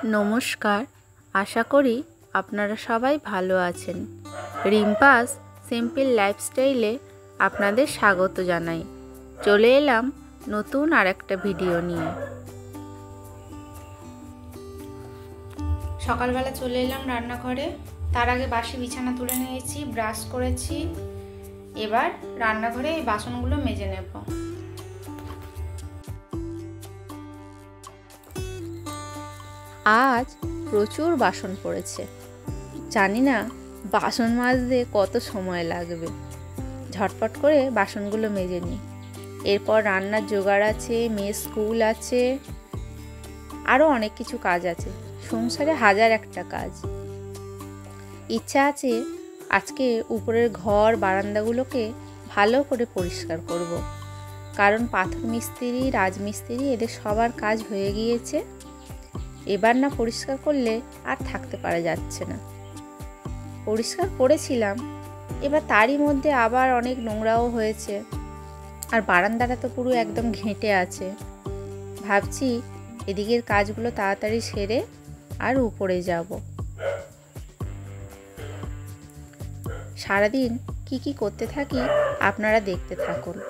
নমস্কার, আশা করি আপনারা সবাই ভালো আছেন। রিম্পাস সিম্পল লাইফস্টাইলে আপনাদের স্বাগত জানাই। চলে এলাম নতুন আরেকটা ভিডিও নিয়ে। সকালবেলা চলে এলাম রান্নাঘরে। তার আগে বাসি বিছানা তুলে নিয়েছি, ব্রাশ করেছি। এবার রান্নাঘরে এই বাসনগুলো মেজে নেব। আজ প্রচুর বাসন পড়েছে। জানি না বাসন মাজতে কত সময় লাগবে। ঝটপট করে বাসনগুলো মেজে নিই। এরপর রান্নার জোগাড় আছে, মেয়ের স্কুল আছে, আরও অনেক কিছু কাজ আছে। সংসারে হাজার একটা কাজ। ইচ্ছা আছে আজকে উপরের ঘর বারান্দাগুলোকে ভালো করে পরিষ্কার করব। কারণ পাথর মিস্ত্রি, রাজমিস্ত্রি এদের সবার কাজ হয়ে গিয়েছে। এবার না পরিষ্কার করলে আর থাকতে পারা যাচ্ছে না। পরিষ্কার করেছিলাম, এবার তারই মধ্যে আবার অনেক নোংরাও হয়েছে। আর বারান্দাটা তো পুরো একদম ঘেঁটে আছে। ভাবছি এদিকের কাজগুলো তাড়াতাড়ি সেরে আর উপরে যাব। সারাদিন কি করতে থাকি আপনারা দেখতে থাকুন।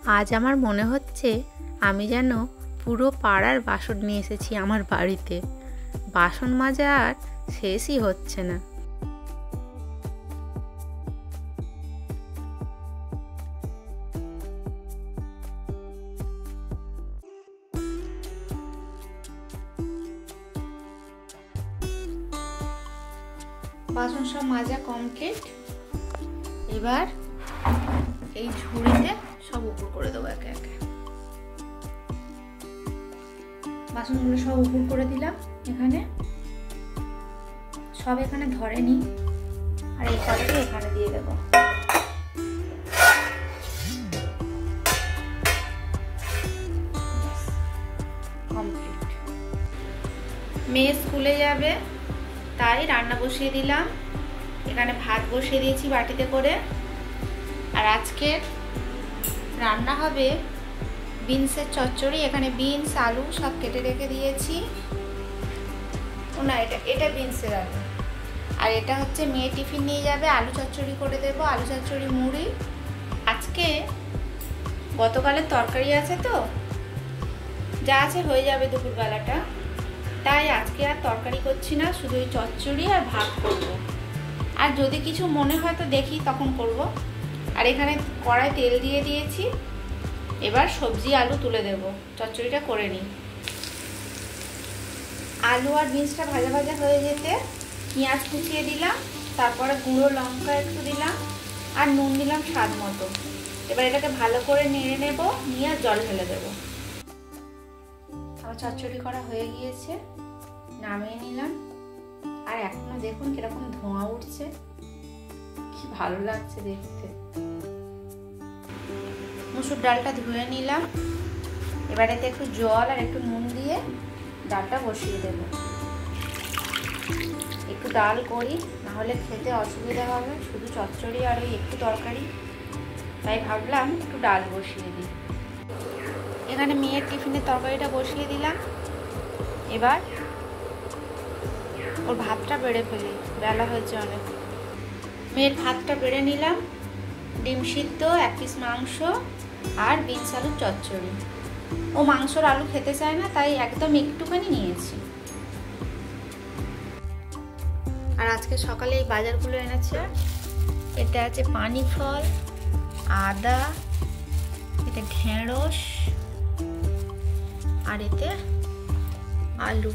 আজ আমার মনে হচ্ছে আমি যেন পুরো পাড়ার বাসন নিয়ে এসেছি আমার বাড়িতে। বাসন মাজা আর শেষই হচ্ছে না। বাসন সব মাজা কমপ্লিট। এবার এই ঝুড়িতে সব উপর করে দেবো একে একে। বাসনগুলো সব উপর করে দিলাম। এখানে সব এখানে ধরেনি, আর এই কটাকে এখানে দিয়ে দেবো। কমপ্লিট। মেয়ে স্কুলে যাবে তাই রান্না বসিয়ে দিলাম। এখানে ভাত বসিয়ে দিয়েছি বাটিতে করে। আর আজকের রান্না হবে বিনসের চচ্চড়ি। এখানে বিনস আলু সব কেটে রেখে দিয়েছি। ও না, এটা বিনসের আলু। আর এটা হচ্ছে মেয়ে টিফিন নিয়ে যাবে, আলু চচ্চড়ি করে দেবো, আলু চচ্চড়ি মুড়ি। আজকে গতকালের তরকারি আছে, তো যা আছে হয়ে যাবে দুপুরবেলাটা, তাই আজকে আর তরকারি করছি না, শুধু ওই চচ্চড়ি আর ভাত করব। আর যদি কিছু মনে হয় তো দেখি তখন করব। আর এখানে কড়াই তেল দিয়ে দিয়েছি। এবার সবজি আলু তুলে দেব, চচ্চড়িটা করে নিই। আলু আর বিনসটা ভাজা ভাজা হয়ে যেতে পেঁয়াজ কুচিয়ে দিলাম, তারপরে গুঁড়ো লঙ্কা একটু দিলাম, আর নুন দিলাম স্বাদ মতো। এবার এটাকে ভালো করে নেড়ে নেব, নিয়ে জল ঢেলে দেবো। আমার চচ্চড়ি করা হয়ে গিয়েছে, নামিয়ে নিলাম। আর এখনো দেখুন কিরকম ধোঁয়া উঠছে, কি ভালো লাগছে দেখতে। মুসুর ডালটা ধুয়ে নিলাম। এবার এতে একটু জল আর একটু নুন দিয়ে ডালটা বসিয়ে দেব। একটু ডাল করি, নাহলে খেতে অসুবিধা হবে, শুধু চচ্চড়ি আর ওই একটু তরকারি, তাই ভাবলাম একটু ডাল বসিয়ে দিই। এখানে মেয়ের টিফিনের তরকারিটা বসিয়ে দিলাম। এবার ওর ভাতটা বেড়ে ফেলি, বেলা হয়েছে অনেক। মেয়ের ভাতটা বেড়ে নিলাম। ডিম সিদ্ধ, 1 পিস মাংস আর বিনস আলুর চচ্চড়ি। ও মাংসর আলু খেতে চায় না, তাই একদম একটুখানি নিয়েছি। আর আজকে সকালে এই বাজারগুলো এনেছে। এতে আছে পানি ফল, আদা, এতে ঢেঁড়স, আর এতে আলু।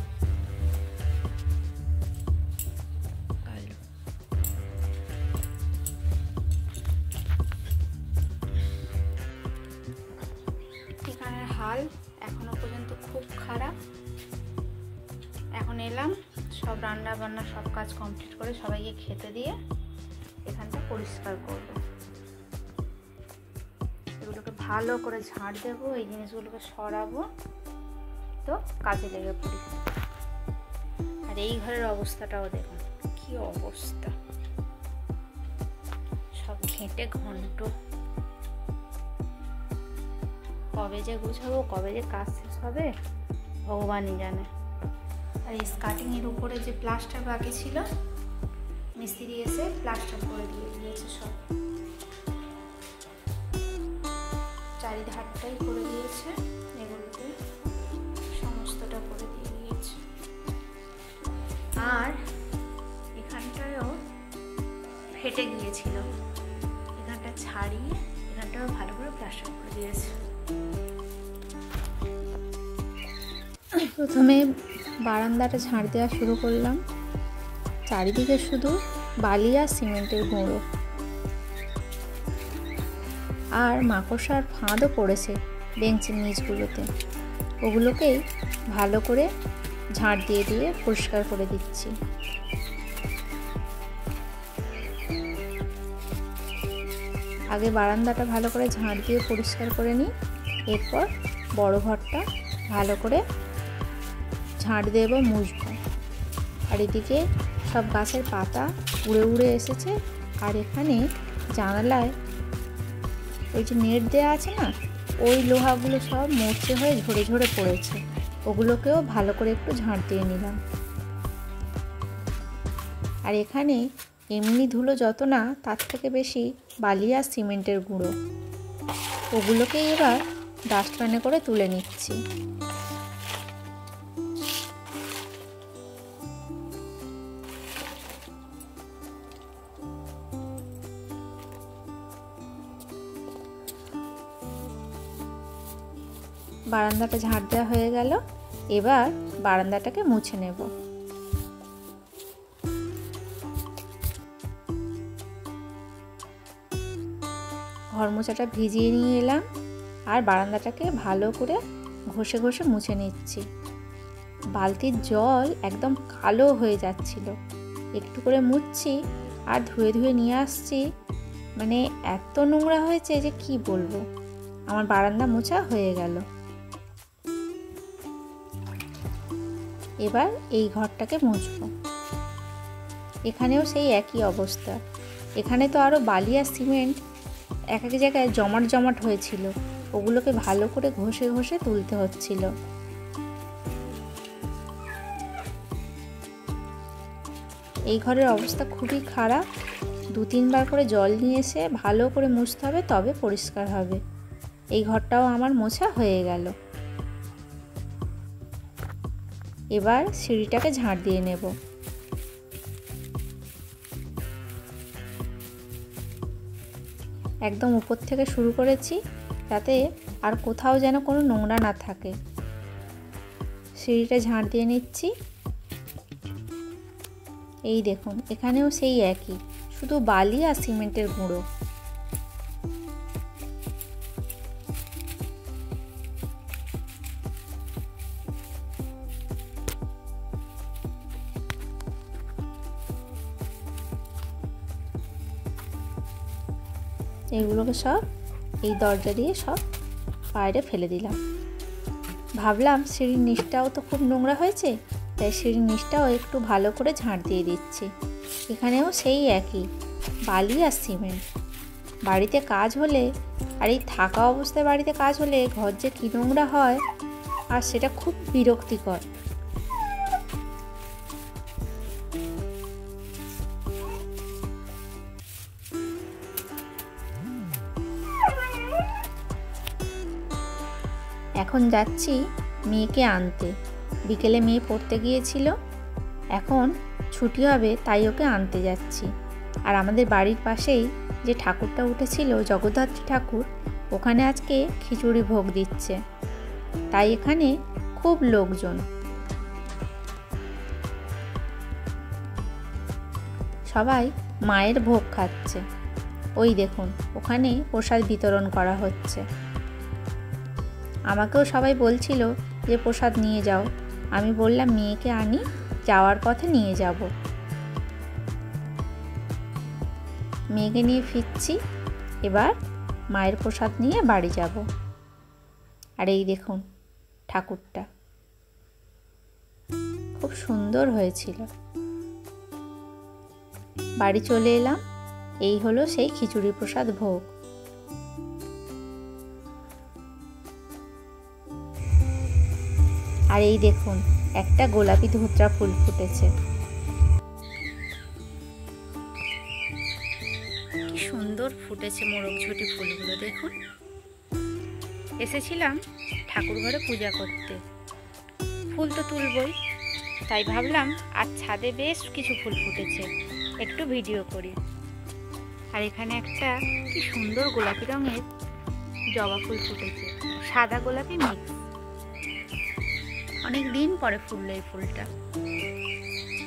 এখানের হাল এখনো পর্যন্ত খুব খারাপ। এখন এলাম, সব রান্না বান্না সব কাজ কমপ্লিট করে সবাইকে খেতে দিয়ে এখানটা পরিষ্কার করব। এগুলোকে ভালো করে ঝাড় দেবো, এই জিনিসগুলোকে সরাবো, তো কাজে লেগে পড়ি। আর এই ঘরের অবস্থাটাও দেখুন কি অবস্থা, সব ঘেঁটে ঘন্ট। কবে যে গুছাবো, কবে যে কাজ শেষ হবে ভগবানই জানে। আর এই স্কার্টিংয়ের উপরে যে প্লাস্টার বাকি ছিল, মিস্ত্রি এসে প্লাস্টার করে দিয়ে দিয়েছে সব, চারিধারটাই করে দিয়েছে, এগুলোতে সমস্তটা করে দিয়ে দিয়েছে। আর এখানটায়ও ফেটে গিয়েছিল, এখানটা ছাড়িয়ে এখানটাও ভালো করে প্লাস্টার করে দিয়েছে। প্রথমে বারান্দাটা ঝাড় দেওয়া শুরু করলাম। চারিদিকে শুধু বালি আর সিমেন্টের গুঁড়ো, আর মাকড়সার ফাঁদও পড়েছে বেঞ্চের নিচগুলোতে। ওগুলোকেই ভালো করে ঝাড় দিয়ে দিয়ে পরিষ্কার করে দিচ্ছি। আগে বারান্দাটা ভালো করে ঝাড় দিয়ে পরিষ্কার করে নিই, এরপর বড় ঘরটা ভালো করে ঝাড় দেব, মুছবো। আর এদিকে সব গাছের পাতা উড়ে উড়ে এসেছে। আর এখানে জানালায় ওই যে নেট দেওয়া আছে না, ওই লোহাগুলো সব মরচে হয়ে ঝরে ঝরে পড়েছে, ওগুলোকেও ভালো করে একটু ঝাড় দিয়ে নিলাম। আর এখানে এমনি ধুলো যত না, তার থেকে বেশি বালি আর সিমেন্টের গুঁড়ো, ওগুলোকে এবার ডাস্টবিনে করে তুলে নিচ্ছি। বারান্দাটা ঝাড় দেওয়া হয়ে গেল, এবার বারান্দাটাকে মুছে নেব। ঘর মোছাটা ভিজিয়ে নিয়ে এলাম আর বারান্দাটাকে ভালো করে ঘষে ঘষে মুছে নিচ্ছি। বালতির জল একদম কালো হয়ে যাচ্ছিল, একটু করে মুছছি আর ধুয়ে ধুয়ে নিয়ে আসছি, মানে এত নোংরা হয়েছে যে কি বলবো। আমার বারান্দা মোছা হয়ে গেল। এবার এই ঘরটাকে মুছব। এখানেও সেই একই অবস্থা। এখানে তো আরও বালি আর সিমেন্ট এক এক জায়গায় জমাট জমাট হয়েছিল, ওগুলোকে ভালো করে ঘষে ঘষে তুলতে হচ্ছিল। এই ঘরের অবস্থা খুবই খারাপ। 2-3 বার করে জল নিয়ে এসে ভালো করে মুছতে হবে, তবে পরিষ্কার হবে। এই ঘরটাও আমার মোছা হয়ে গেল। এবার সিঁড়িটাকে ঝাড় দিয়ে নেব। একদম উপর থেকে শুরু করেছি, যাতে আর কোথাও যেন কোনো নোংরা না থাকে। সিঁড়িটা ঝাড় দিয়ে নিচ্ছি। এই দেখুন, এখানেও সেই একই, শুধু বালি আর সিমেন্টের গুঁড়ো। এগুলোকে সব এই দরজা দিয়ে সব বাইরে ফেলে দিলাম। ভাবলাম সিঁড়ির নিচটাও তো খুব নোংরা হয়েছে, তাই সিঁড়ির নিচটাও একটু ভালো করে ঝাঁট দিয়ে দিচ্ছি। এখানেও সেই একই, বালি আর সিমেন্ট। বাড়িতে কাজ হলে, আর এই থাকা অবস্থায় বাড়িতে কাজ হলে ঘর যে কী নোংরা হয়, আর সেটা খুব বিরক্তিকর। এখন যাচ্ছি মেয়েকে আনতে। বিকেলে মেয়ে পড়তে গিয়েছিল, এখন ছুটি হবে তাই ওকে আনতে যাচ্ছি। আর আমাদের বাড়ির পাশেই যে ঠাকুরটা উঠেছিল, জগদ্ধাত্রী ঠাকুর, ওখানে আজকে খিচুড়ি ভোগ দিচ্ছে, তাই এখানে খুব লোকজন। সবাই মায়ের ভোগ খাচ্ছে। ওই দেখুন, ওখানে প্রসাদ বিতরণ করা হচ্ছে। আমাকেও সবাই বলছিল যে প্রসাদ নিয়ে যাও। আমি বললাম মেয়েকে আনি, যাওয়ার পথে নিয়ে যাব। মেয়েকে নিয়ে ফিরছি, এবার মায়ের প্রসাদ নিয়ে বাড়ি যাব। আর এই দেখুন ঠাকুরটা খুব সুন্দর হয়েছিল। বাড়ি চলে এলাম। এই হলো সেই খিচুড়ি প্রসাদ ভোগ। আর এই দেখুন একটা গোলাপি ধুতরা ফুল ফুটেছে। কি সুন্দর ফুটেছে মোরগঝুটি ফুলগুলো, দেখুন। এসেছিলাম ঠাকুর ঘরে পূজা করতে, ফুল তো তুলবই, তাই ভাবলাম আর ছাদে বেশ কিছু ফুল ফুটেছে, একটু ভিডিও করি। আর এখানে একটা কি সুন্দর গোলাপি রঙের জবা ফুল ফুটেছে, সাদা গোলাপি মিক্স। অনেক দিন পরে ফুললো এই ফুলটা।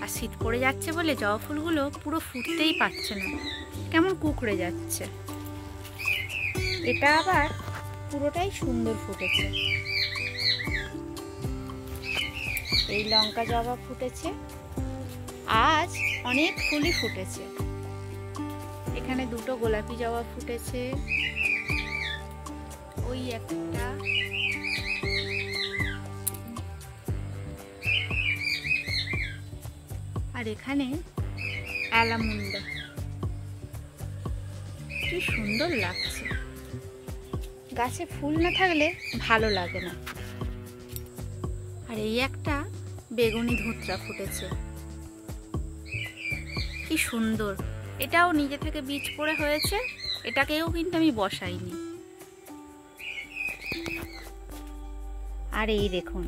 আর শীত পড়ে যাচ্ছে বলে জবা ফুলগুলো পুরো ফুটতেই পারছে না, কেমন কুঁকড়ে যাচ্ছে। এটা আবার পুরোটাই সুন্দর ফুটেছে। এই লঙ্কা জবা ফুটেছে। আজ অনেক ফুলই ফুটেছে। এখানে দুটো গোলাপি জবা ফুটেছে, ওই একটা, আর এখানে অ্যালামুন্ডা। কি সুন্দর লাগছে। গাছে ফুল না থাকলে ভালো লাগে না। আর এই একটা বেগুনি ধুতরা ফুটেছে, কি সুন্দর। এটাও নিজে থেকে বীজ পড়ে হয়েছে, এটাকেও কিন্তু আমি বসাইনি। আর এই দেখুন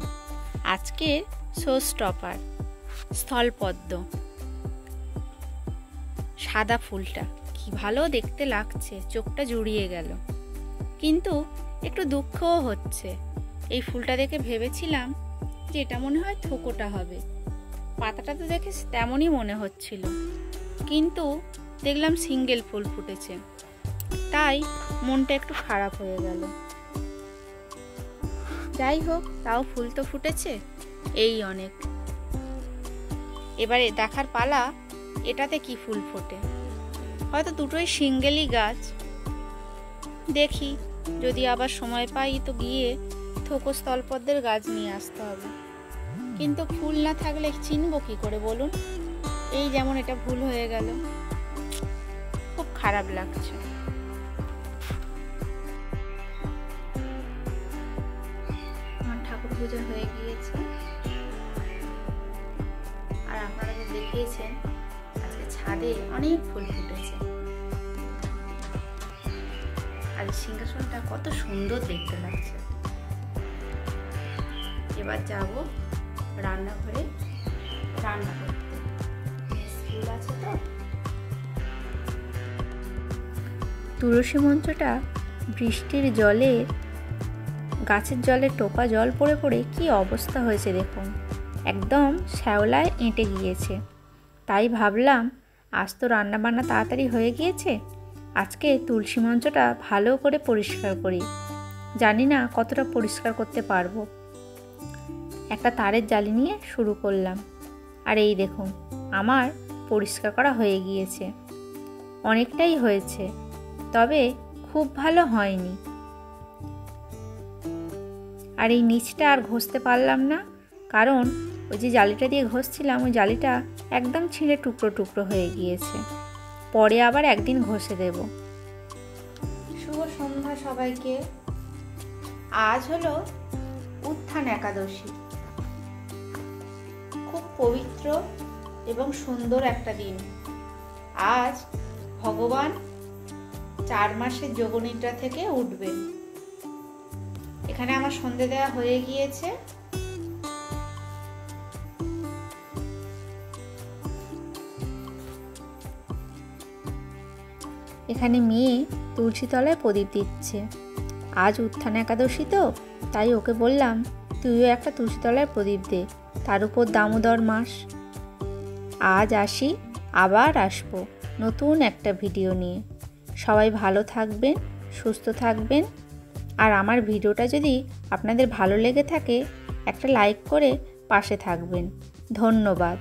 আজকের শো স্টপার স্থলপদ্ম। সাদা ফুলটা কি ভালো দেখতে লাগছে, চোখটা জুড়িয়ে গেল। কিন্তু একটু দুঃখও হচ্ছে, এই ফুলটা দেখে ভেবেছিলাম যে এটা মনে হয় থোকোটা হবে। পাতাটা তো দেখে তেমনই মনে হচ্ছিল, কিন্তু দেখলাম সিঙ্গেল ফুল ফুটেছে, তাই মনটা একটু খারাপ হয়ে গেল। যাই হোক, তাও ফুল তো ফুটেছে, এই অনেক। এবারে দেখার পালা এটাতে কি ফুল ফোটে। হয়তো দুটোই সিঙ্গেলই গাছ। দেখি, যদি আবার সময় পাই তো গিয়ে থোকো স্থলপদ্মের গাছ নিয়ে আসতে হবে। কিন্তু ফুল না থাকলে চিনবো কি করে বলুন? এই যেমন এটা ভুল হয়ে গেল, খুব খারাপ লাগছে। আমার ঠাকুর পূজা হয়ে গিয়েছে, আর আপনারা যে দেখিয়েছেন আজকে ছাদে অনেক ফুল ফুটেছে। আর সিংহাসনটা কত সুন্দর দেখতে লাগছে। এবার যাব রান্নাঘরে রান্না করতে, ফুল আছে তো। তুলসী মঞ্চটা বৃষ্টির জলে, গাছের জলে টোপা জল পড়ে পড়ে কি অবস্থা হয়েছে দেখুন, একদম শ্যাওলায় এঁটে গিয়েছে। তাই ভাবলাম আজ তো রান্নাবান্না তাড়াতাড়ি হয়ে গিয়েছে, আজকে তুলসী মঞ্চটা ভালো করে পরিষ্কার করি। জানি না কতটা পরিষ্কার করতে পারবো। একটা তারের জালি নিয়ে শুরু করলাম, আর এই দেখুন আমার পরিষ্কার করা হয়ে গিয়েছে। অনেকটাই হয়েছে, তবে খুব ভালো হয়নি। আর এই নিচটা আর ঘষতে পারলাম না, কারণ ওই যে জালিটা দিয়ে ঘষছিলাম ওই জালিটা একদম ছিঁড়ে টুকরো টুকরো হয়ে গিয়েছে। পরে আবার একদিন ঘষে দেব। শুভ সন্ধ্যা সবাইকে। আজ হলো উত্থান একাদশী, খুব পবিত্র এবং সুন্দর একটা দিন। আজ ভগবান 4 মাসের যোগনিদ্রা থেকে উঠবেন। এখানে আমার সন্ধে দেওয়া হয়ে গিয়েছে। এখানে মেয়ে তুলসী তলায় প্রদীপ দিচ্ছে। আজ উত্থান একাদশী তো, তাই ওকে বললাম তুইও একটা তুলসী তলায় প্রদীপ দে, তার উপর দামোদর মাস। আজ আসি, আবার আসবো নতুন একটা ভিডিও নিয়ে। সবাই ভালো থাকবেন, সুস্থ থাকবেন। আর আমার ভিডিওটা যদি আপনাদের ভালো লেগে থাকে একটা লাইক করে পাশে থাকবেন। ধন্যবাদ।